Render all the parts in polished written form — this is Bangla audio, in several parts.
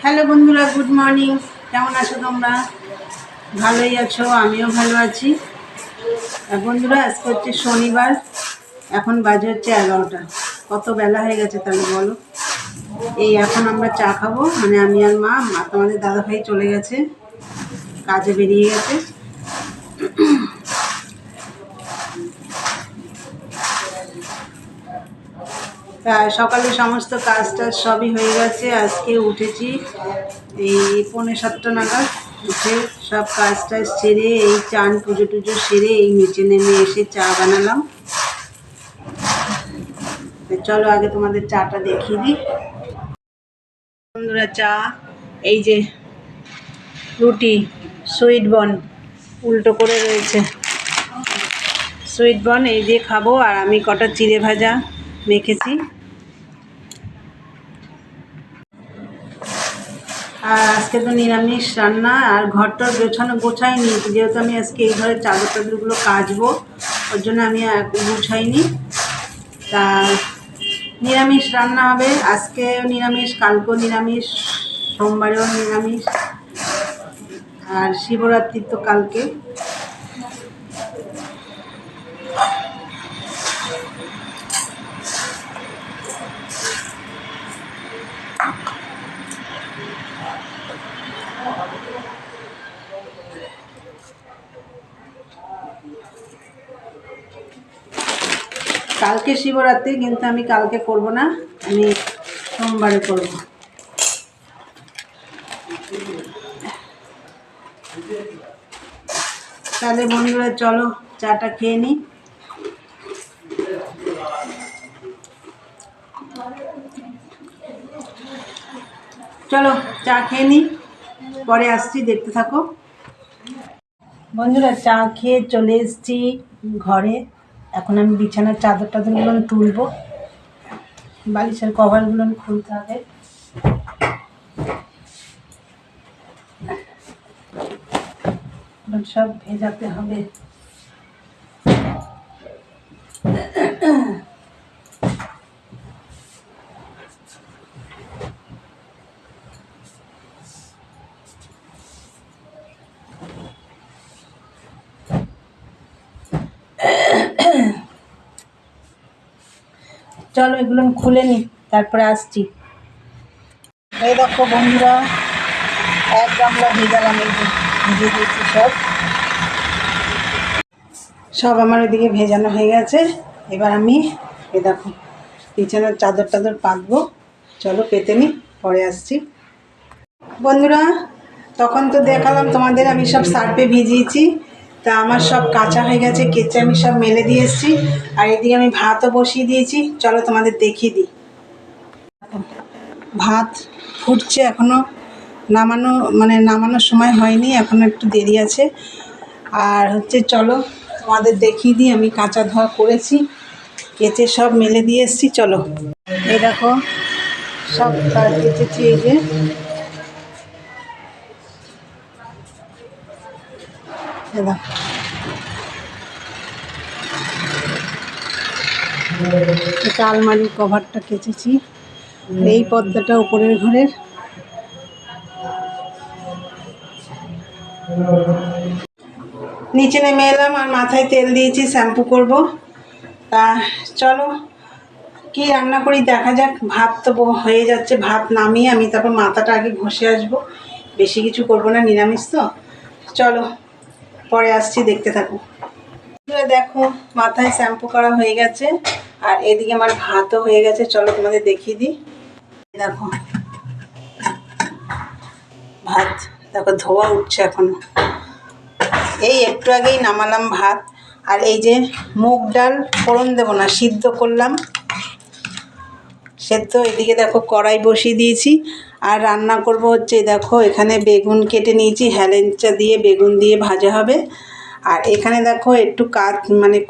হ্যালো বন্ধুরা, গুড মর্নিং। কেমন আছো তোমরা? ভালোই আছো, আমিও ভালো আছি। বন্ধুরা, আজকে হচ্ছে শনিবার, এখন বাজে হচ্ছে 11টা। কত বেলা হয়ে গেছে তাহলে বলো। এই এখন আমরা চা খাবো, মানে আমি আর মা। তোমাদের দাদাভাই চলে গেছে, কাজে বেরিয়ে গেছে। তা সকালে সমস্ত কাজ টাজ সবই হয়ে গেছে। আজকে উঠেছি এই 6:45 নাগাদ। উঠে সব কাজ টাজ সেরে, এই চান পুজো টুজো সেরে এই নিচে নেমে এসে চা বানালাম। চলো আগে তোমাদের চাটা দেখিয়ে দিই। বন্ধুরা, চা এই যে রুটি, সুইট বর্ন উল্টো করে রয়েছে। সুইট বর্ন এই দিয়ে খাবো, আর আমি কটা চিড়ে ভাজা মেখেছি। আর আজকে তো নিরামিষ রান্না, আর ঘরটার গোছাইনি, যেহেতু আমি আজকে এই ঘরের চাদর টাদরগুলো কাচবো, ওর জন্য আমি গুছাইনি। তা নিরামিষ রান্না হবে, আজকেও নিরামিষ, কালকেও নিরামিষ, সোমবারেও নিরামিষ, আর শিবরাত্রি তো কালকে। কালকে শিবরাত্রি, কিন্তু আমি কালকে করব না, আমি সোমবারে করব। তাহলে বন্ধুরা চলো চাটা খেয়ে নিই। চলো চা খেয়ে নিই, পরে আসছি, দেখতে থাকো। বন্ধুরা, চা খেয়ে চলে এসেছি ঘরে। এখন আমি বিছানার চাদর টাদরগুলো তুলবো, বালিশের কভারগুলো খুলতে হবে। সব ভেজাতে হবে। চলো এগুলো খুলে নিই, তারপরে আসছি। এই দেখো বন্ধুরা, এক গামলা ভেজালাম, এই যে ভিজে দিয়েছি সব আমার ওইদিকে ভেজানো হয়ে গেছে। এবার আমি এই দেখো বিছানার চাদর টাদর পাতবো। চলো পেতে নিই, পরে আসছি। বন্ধুরা, তখন তো দেখালাম তোমাদের আমি সব সার্ফে ভিজিয়েছি। তা আমার সব কাঁচা হয়ে গেছে, কেচে আমি সব মেলে দিয়ে এসেছি। আর এদিকে আমি ভাতও বসিয়ে দিয়েছি, চলো তোমাদের দেখিয়ে দিই। ভাত ফুটছে, এখনও নামানোর সময় হয়নি, এখনও একটু দেরি আছে। আর হচ্ছে চলো তোমাদের দেখিয়ে দিই, আমি কাঁচা ধোয়া করেছি, কেচে সব মেলে দিয়ে এসেছি। চলো এই দেখো সব কেচেছি, এই যে এটা আলমারির কভারটা কেচেছি, এই পর্দাটা উপরের ঘরের। নিচে নেমে এলাম, আর মাথায় তেল দিয়েছি, শ্যাম্পু করব। তা চলো কি রান্না করি দেখা যাক। ভাত তো হয়ে যাচ্ছে, ভাত নামিয়ে আমি তারপর মাথাটা আগে ঘষে আসবো। বেশি কিছু করব না, নিরামিষ তো। চলো পরে আসছি, দেখতে থাকো। দেখো মাথায় শ্যাম্পু করা হয়ে গেছে, আর এদিকে আমার ভাতও হয়ে গেছে। চলো তোমাদের দেখিয়ে দিই। দেখো ভাত, দেখো ধোয়া উঠছে এখনো, এই একটু আগেই নামালাম ভাত। আর এই যে মুগ ডাল ফোড়ন দেবো না, সিদ্ধ করলাম, সেদ্ধ। এদিকে দেখো কড়াই বসিয়ে দিয়েছি, আর রান্না করব হচ্ছে দেখো এখানে বেগুন কেটে নিয়েছি, হেলেঞ্চা দিয়ে বেগুন দিয়ে ভাজা হবে। আর এখানে দেখো একটু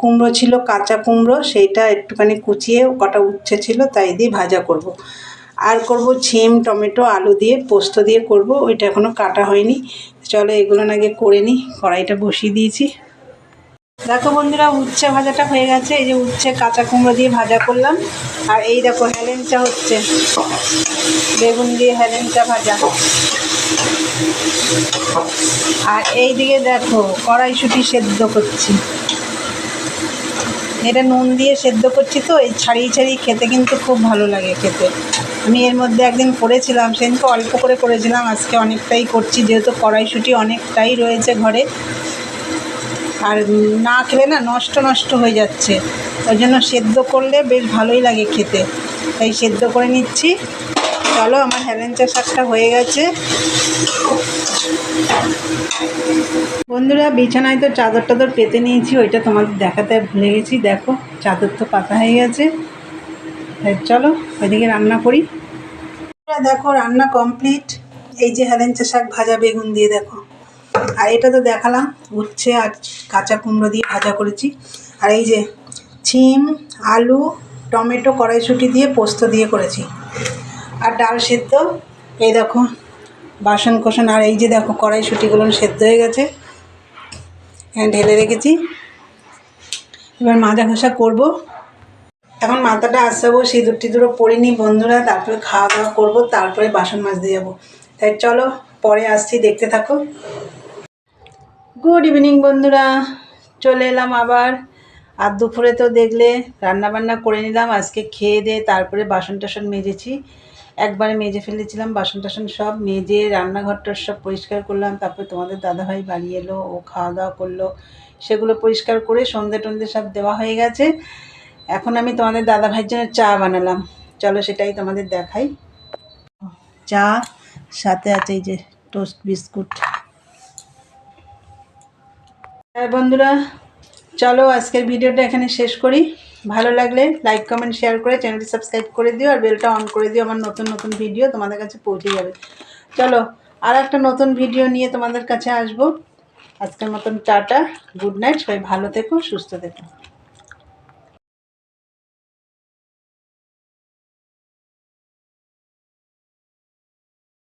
কুমড়ো ছিল, কাঁচা কুমড়ো, সেইটা একটুখানি কুচিয়ে কটা উচ্ছে ছিল, তাই দিয়ে ভাজা করব। আর করব ছিম টমেটো আলু দিয়ে পোস্ত দিয়ে করব, ওইটা এখনও কাটা হয়নি। চলো এগুলো আগে করে নিই, কড়াইটা বসিয়ে দিয়েছি। দেখো বন্ধুরা, উচ্ছে ভাজাটা হয়ে গেছে। এই যে উচ্ছে কাঁচা কুমড়ো দিয়ে ভাজা করলাম, আর এই দেখো হেলেঞ্চা হচ্ছে, বেগুন দিয়ে হেলেঞ্চা ভাজা। আর এই দিকে দেখো কড়াইশুঁটি সেদ্ধ করছি, এটা নুন দিয়ে সেদ্ধ করছি তো এই ছাড়িয়ে ছাড়িয়ে খেতে কিন্তু খুব ভালো লাগে খেতে। আমি এর মধ্যে একদিন করেছিলাম, সেদিনকে অল্প করে করেছিলাম, আজকে অনেকটাই করছি যেহেতু কড়াইশুঁটি অনেকটাই রয়েছে ঘরে, আর না খেলে না নষ্ট নষ্ট হয়ে যাচ্ছে, ওই জন্য সেদ্ধ করলে বেশ ভালোই লাগে খেতে, তাই সেদ্ধ করে নিচ্ছি। চলো, আমার হেলেঞ্চা শাকটা হয়ে গেছে। বন্ধুরা, বিছানায় তো চাদর টাদর পেতে নিয়েছি, ওইটা তোমাদের দেখাতে ভুলে গেছি। দেখো চাদর তো পাতা হয়ে গেছে। চলো ওইদিকে রান্না করি। দেখো রান্না কমপ্লিট। এই যে হেলেঞ্চা শাক ভাজা বেগুন দিয়ে দেখো, আর এটা তো দেখালাম উচ্ছে আর কাঁচা কুমড়ো দিয়ে ভাজা করেছি, আর এই যে শিম আলু টমেটো কড়াইশুঁটি দিয়ে পোস্ত দিয়ে করেছি, আর ডাল সেদ্ধ। এই দেখো বাসন কোসন, আর এই যে দেখো কড়াইশুঁটিগুলো সেদ্ধ হয়ে গেছে, ঢেলে রেখেছি। এবার মাজা ঘষা করবো। এখন মাথাটা আসাবো, সিঁদুর টিঁদুরও পরিনি বন্ধুরা, তারপরে খাওয়া দাওয়া করবো, তারপরে বাসন মাজতে যাবো। তাই চলো পরে আসছি, দেখতে থাকো। গুড ইভিনিং বন্ধুরা, চলে এলাম আবার। আর দুপুরে তো দেখলে রান্না বান্না করে নিলাম, আজকে খেয়ে দিয়ে তারপরে বাসন টাসন মেজেছি, একবারে মেজে ফেলেছিলাম বাসন টাসন সব মেজে, রান্নাঘরটার সব পরিষ্কার করলাম। তারপরে তোমাদের দাদাভাই বাড়ি এলো, ও খাওয়া দাওয়া করলো, সেগুলো পরিষ্কার করে সন্ধে টন্ধে সব দেওয়া হয়ে গেছে। এখন আমি তোমাদের দাদাভাইয়ের জন্য চা বানালাম, চলো সেটাই তোমাদের দেখাই। চা সাথে আছে এই যে টোস্ট বিস্কুট। হ্যাঁ বন্ধুরা, চলো আজকের ভিডিওটা এখানে শেষ করি। ভালো লাগলে লাইক কমেন্ট শেয়ার করে চ্যানেলটি সাবস্ক্রাইব করে দিও, আর বেলটা অন করে দিও, আমার নতুন নতুন ভিডিও তোমাদের কাছে পৌঁছে যাবে। চলো আর একটা নতুন ভিডিও নিয়ে তোমাদের কাছে আসবো। আজকের মতন টাটা, গুড নাইট, সবাই ভালো থেকো, সুস্থ থেকো।